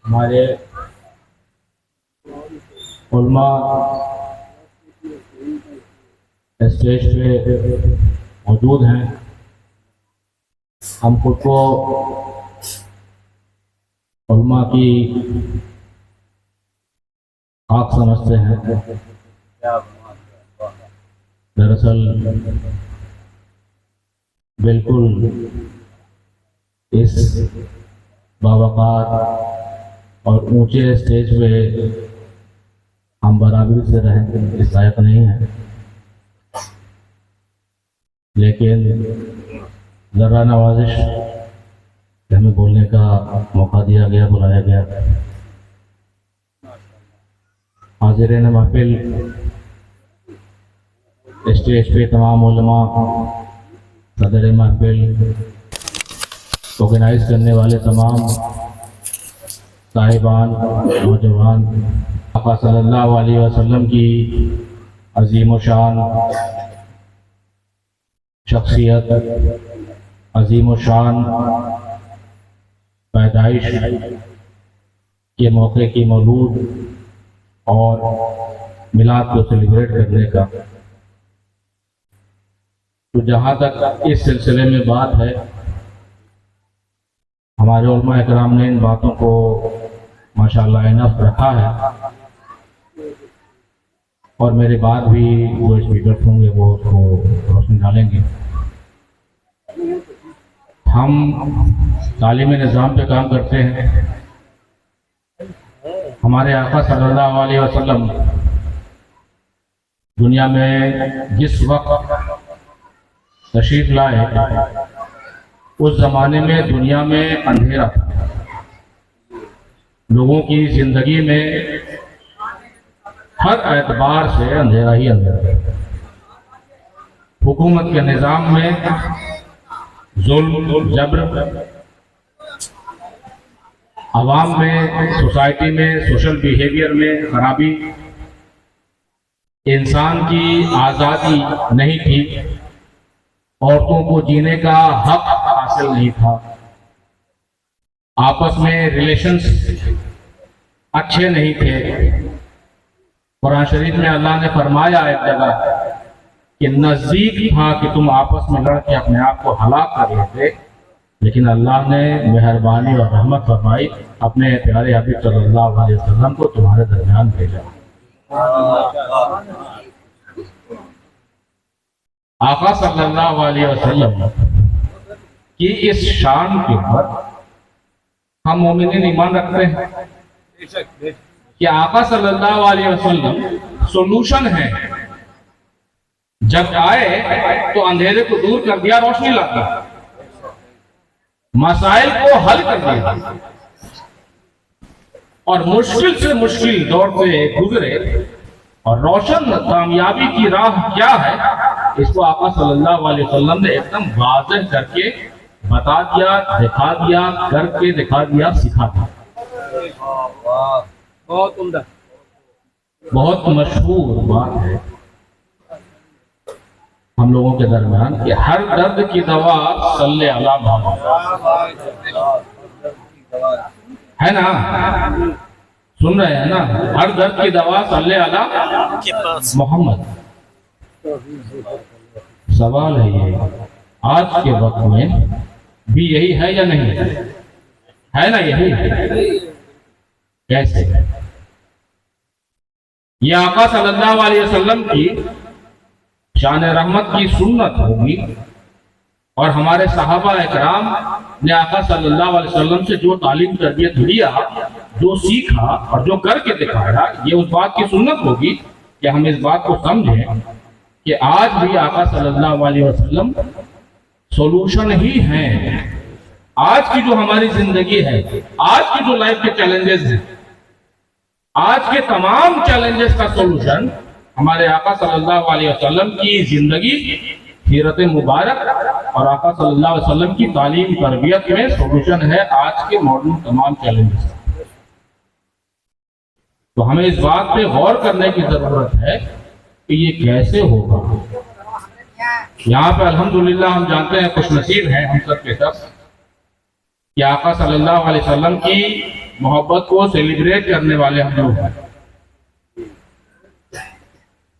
हमारे उलमा स्टेज पे मौजूद हैं। हम खुद को उलमा की आँख समझते हैं। दरअसल बिल्कुल इस बावकार और ऊंचे स्टेज पे हम बराबरी से रहें इस लायक नहीं है, लेकिन ज़रा नवाजिश हमें बोलने का मौका दिया गया, बुलाया गया। हाज़िरीन महफिल, स्टेज पे तमाम उलमा, सदर महफिल, ऑर्गेनाइज करने वाले तमाम साहिबान, नौजवान, आका सल्लल्लाहु अलैहि वसल्लम की अजीम शान शख्सियत, अजीम शान पैदाइश के मौके की मौलूद और मिलाद को सेलिब्रेट करने का, तो जहाँ तक इस सिलसिले में बात है, हमारे उलमा इकराम ने इन बातों को माशाअल्लाह इनफ रखा है और मेरे बाद भी जो स्पीकर होंगे वो उसको रोशनी डालेंगे। हम तालीमी निज़ाम पे काम करते हैं। हमारे आका सल्लल्लाहु अलैहि वसल्लम दुनिया में जिस वक्त तशरीफ लाए, उस ज़माने में दुनिया में अंधेरा था। लोगों की ज़िंदगी में हर एतबार से अंधेरा ही अंधेरा। हुकूमत के निज़ाम में जुल्म, जबर, आवाम में, सोसाइटी में, सोशल बिहेवियर में खराबी, इंसान की आज़ादी नहीं थी, औरतों को जीने का हक हासिल नहीं था, आपस में रिलेशंस अच्छे नहीं थे। कुरान शरीफ में अल्लाह ने फरमाया एक जगह कि नज़दीक था कि तुम आपस में लड़ के अपने आप को हलाक कर लेते, लेकिन अल्लाह ने मेहरबानी और रहमत फरमाई, अपने प्यारे हबीब सल्लल्लाहु अलैहि वसल्लम को तुम्हारे दरमियान भेजा। आका सल्लल्लाहु अलैहि वसल्लम की इस शान के ऊपर हम मोमिनीन ईमान रखते हैं कि आका सल्लल्लाहु अलैहि वसल्लम सोल्यूशन है। जब आए तो अंधेरे को दूर कर दिया, रोशनी ला दी, मसाइल को हल कर दिया और मुश्किल से मुश्किल दौर से गुजरे और रोशन कामयाबी की राह क्या है, इसको आका सल्लल्लाहु अलैहि वसल्लम ने एकदम वाज़ेह करके बता दिया, दिखा दिया, करके दिखा दिया, सिखा दिया। बहुत उम्दा, बहुत मशहूर बात है हम लोगों के दरमियान कि हर दर्द की दवा सल्ले अला मोहम्मद, है ना? सुन रहे हैं ना? हर दर्द की दवा सल्ले अला मोहम्मद। सवाल है ये, आज के वक्त में भी यही है या नहीं है? ना यही कैसे? ये आका सल्लल्लाहु अलैहि वसल्लम की शान रहमत की सुन्नत होगी और हमारे सहाबा इकराम ने आका सल्लल्लाहु अलैहि वसल्लम से जो तालीम तरबियत लिया, जो सीखा और जो करके दिखाया, ये उस बात की सुन्नत होगी कि हम इस बात को समझें कि आज भी आका सल्लल्लाहु अलैहि वसल्लम सॉल्यूशन ही हैं। आज की जो हमारी जिंदगी है, आज की जो लाइफ के चैलेंजेस हैं, आज के तमाम चैलेंजेस का सॉल्यूशन हमारे आका सल्लल्लाहु अलैहि वसल्लम की जिंदगी, सीरत मुबारक और आका सल्लल्लाहु अलैहि वसल्लम की तालीम तरबियत में सॉल्यूशन है आज के मॉडर्न तमाम चैलेंजेस। तो हमें इस बात पे गौर करने की जरूरत है कि ये कैसे होगा। यहाँ पे अल्हम्दुलिल्लाह हम जानते हैं, खुश नसीब हैं हम सब के सब कि आका सल्लल्लाहु अलैहि वसल्लम की मोहब्बत को सेलिब्रेट करने वाले हम लोग हैं।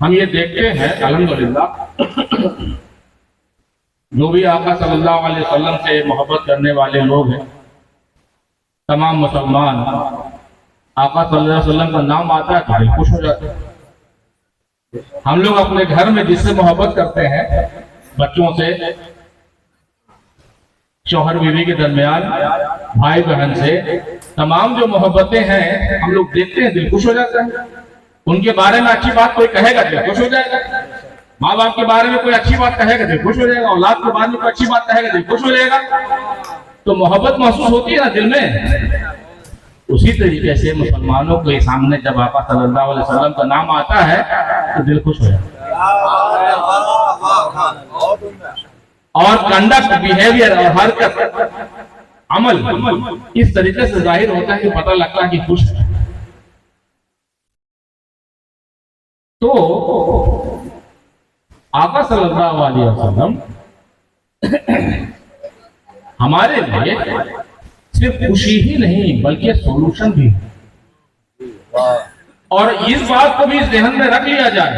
हम ये देखते हैं अल्हम्दुलिल्लाह, जो भी आका सल्लल्लाहु अलैहि वसल्लम से मोहब्बत करने वाले लोग हैं, तमाम मुसलमान आका सल्लल्लाहु अलैहि वसल्लम का नाम आता है तो दिल खुश हो जाते हैं। हम लोग अपने घर में जिससे मोहब्बत करते हैं, बच्चों से, शौहर बीवी के दरमियान, भाई बहन से, तमाम जो मोहब्बतें हैं हम लोग देखते हैं, दिल खुश हो जाता है। उनके बारे में अच्छी बात कोई कहेगा दिल खुश हो जाएगा, माँ बाप के बारे में कोई अच्छी बात कहेगा दिल खुश हो जाएगा, औलाद के बारे में कोई अच्छी बात कहेगा दिल खुश हो जाएगा। तो मोहब्बत महसूस होती है ना दिल में। उसी तरीके से मुसलमानों के सामने जब आका सल्लल्लाहु अलैहि वसल्लम का नाम आता है तो दिल खुश हो जाता है। और कंडक्ट, बिहेवियर और हरकत, अमल इस तरीके से जाहिर होता है कि पता लगता है कि खुश है। तो आका सल्लल्लाहु अलैहि वसल्लम हमारे लिए सिर्फ खुशी ही नहीं बल्कि सोल्यूशन भी है। और इस बात को भी इस ज़हन में रख लिया जाए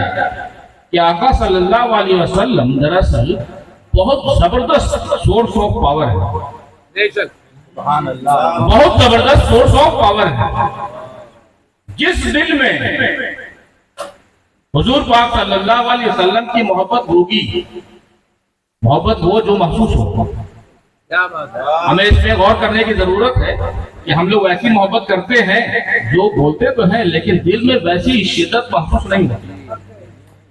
कि आका सल्लल्लाहु अलैहि वसल्लम दरअसल बहुत जबरदस्त सोर्स ऑफ पावर है, बहुत जबरदस्त सोर्स ऑफ पावर है। जिस दिल में हुजूर पाक सल्लल्लाहु अलैहि वसल्लम की मोहब्बत होगी, मोहब्बत वो जो महसूस हो, हमें इसमें गौर करने की जरूरत है कि हम लोग ऐसी मोहब्बत करते हैं जो बोलते तो हैं लेकिन दिल में वैसी शिद्दत महसूस नहीं होती।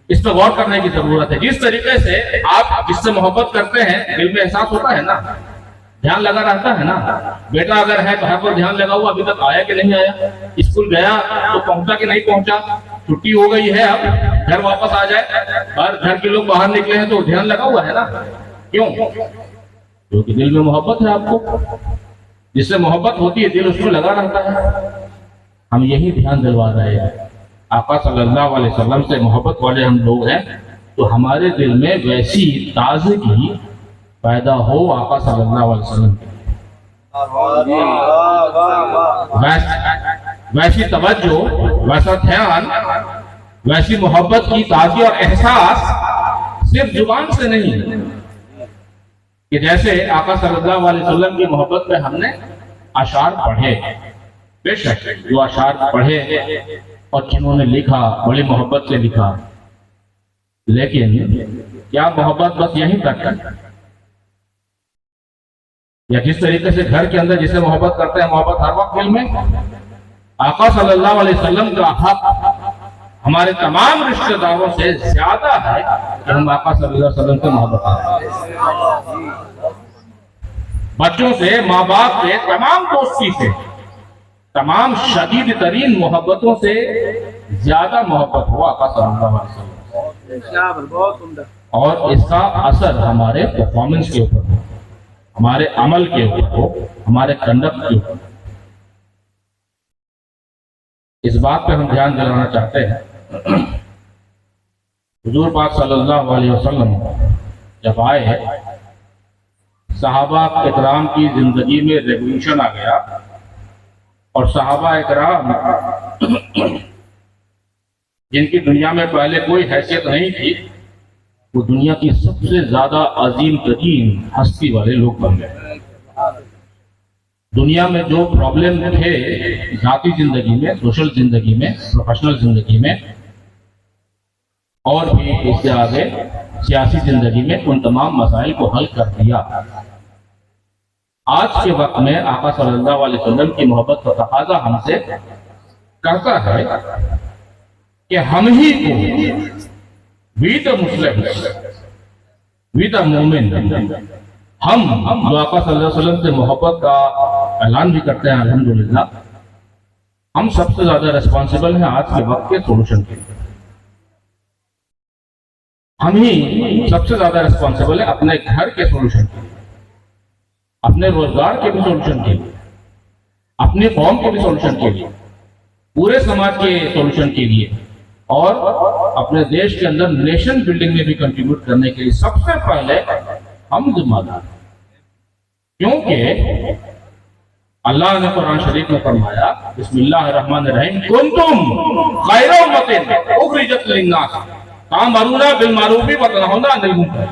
इस पर गौर करने की जरूरत है। जिस तरीके से आप जिससे मोहब्बत करते हैं दिल में एहसास होता है ना, ध्यान लगा रहता है ना। बेटा अगर है तो हर पर ध्यान लगा हुआ, अभी तक आया कि नहीं आया, स्कूल गया तो पहुंचा कि नहीं पहुंचा, छुट्टी हो गई है अब घर वापस आ जाए, और घर के लोग बाहर निकले हैं तो ध्यान लगा हुआ है ना। क्यों? क्योंकि दिल में मोहब्बत है। आपको जिससे मोहब्बत होती है दिल उसमें लगा रहता है। हम यही ध्यान दिलवा रहे हैं। आका सल्लल्लाहु अलैहि वसल्लम से मोहब्बत वाले हम लोग हैं तो हमारे दिल में वैसी ताज़गी पैदा हो आका सल्लल्लाहु अलैहि वसल्लम की, वैसी तवज्जो, वैसा ध्यान, वैसी मोहब्बत की ताज़गी और एहसास सिर्फ जुबान से नहीं कि जैसे आका सल्लल्लाहु अलैहि वसल्लम की मोहब्बत में हमने अशार पढ़े, बेशक जो अशार पढ़े और जिन्होंने लिखा बड़ी मोहब्बत से लिखा, लेकिन क्या मोहब्बत बस यहीं तक है? या जिस तरीके से घर के अंदर जिसे मोहब्बत करते हैं, मोहब्बत हर वक्त दिल में? आका सल्लल्लाहु अलैहि वसल्लम का हक हमारे तमाम रिश्तेदारों से ज्यादा है कि हम आका सल्लल्लाहु अलैहि वसल्लम से मोहब्बत करें। बच्चों से, माँ बाप से, तमाम दोस्ती से, तमाम शदीद तरीन मोहब्बतों से ज्यादा मोहब्बत हो आका सल्लल्लाहु अलैहि वसल्लम। और इसका असर हमारे परफॉर्मेंस के ऊपर हो, हमारे अमल के ऊपर हो, हमारे कंडक्ट के ऊपर। इस बात पे हम ध्यान दिलाना चाहते हैं। हुजूर पाक सल्लल्लाहु अलैहि वसल्लम जब आए, सहाबा इकराम की जिंदगी में रेवोल्यूशन आ गया और सहाबा इकराम जिनकी दुनिया में पहले कोई हैसियत नहीं थी, वो दुनिया की सबसे ज्यादा अजीम तरीन हस्ती वाले लोग बन गए। दुनिया में जो प्रॉब्लम थे जाती जिंदगी में, सोशल जिंदगी में, प्रोफेशनल जिंदगी में और भी इससे आगे सियासी जिंदगी में, उन तमाम मसाइल को हल कर दिया। आज के वक्त में आका सल्लल्लाहु अलैहि वसल्लम की मोहब्बत का तकाजा हमसे करता है कि हम ही को we the Muslim, we the मोमिन, हम जो आका सल्लल्लाहु अलैहि वसल्लम से मोहब्बत का ऐलान भी करते हैं, अल्हम्दुलिल्लाह, हम सबसे ज्यादा रिस्पॉन्सिबल हैं आज के वक्त के सोल्यूशन के लिए। हम ही सबसे ज्यादा रिस्पॉन्सिबल है अपने घर के सोल्यूशन के लिए, अपने रोजगार के भी सोल्यूशन के लिए, अपने कौम के भी सोल्यूशन के लिए, पूरे समाज के सोल्यूशन के लिए और अपने देश के अंदर नेशन बिल्डिंग में भी कंट्रीब्यूट करने के लिए सबसे पहले हम जिम्मेदार हैं। क्योंकि अल्लाह ने कुरान शरीफ में फरमाया बिस्मिल्लाहिर्रहमानिर्रहीम कुंतुम खैर उम्मतिन उखरिजत लिन्नास तामरूना बिल मारूफी व तनहौना अनिल मुनकर।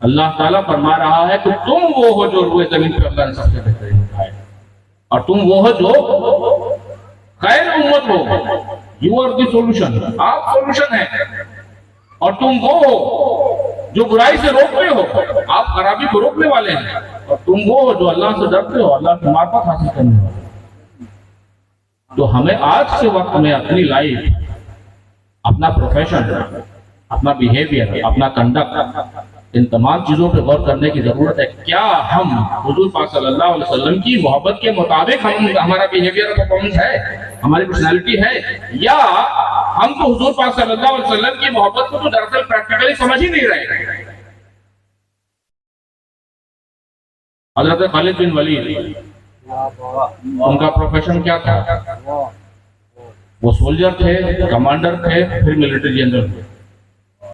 अल्लाह ताला फरमा रहा है कि तुम वो हो जो रुए जमीन पे अल्लाह ने सबसे बेहतरीन उठाए, और तुम वो हो जो खैर उम्मत हो। यू आर द सॉल्यूशन, आप सॉल्यूशन है। और तुम वो हो जो बुराई से रोकते हो, आप खराबी को रोकने वाले हैं। और तुम वो हो जो अल्लाह से डरते हो, अल्लाह की मार्फत हासिल करने वाले। तो हमें आज के वक्त में अपनी लाइफ, अपना प्रोफेशन, अपना बिहेवियर, अपना कंडक्ट, इन तमाम चीजों पे गौर करने की जरूरत है। क्या हम हुजूर पाक सल्लल्लाहु अलैहि वसल्लम की मोहब्बत के मुताबिक हमारा बिहेवियर और परफॉर्मेंस है, हमारी पर्सनैलिटी है, या हम तो हुजूर पाक सल्लल्लाहु अलैहि वसल्लम की मोहब्बत को तो दरअसल प्रैक्टिकली समझ ही नहीं रहे। हजरत खालिद बिन वलीद, उनका प्रोफेशन क्या था? वो सोल्जर थे, कमांडर थे, फिर मिलिट्री जनरल थे।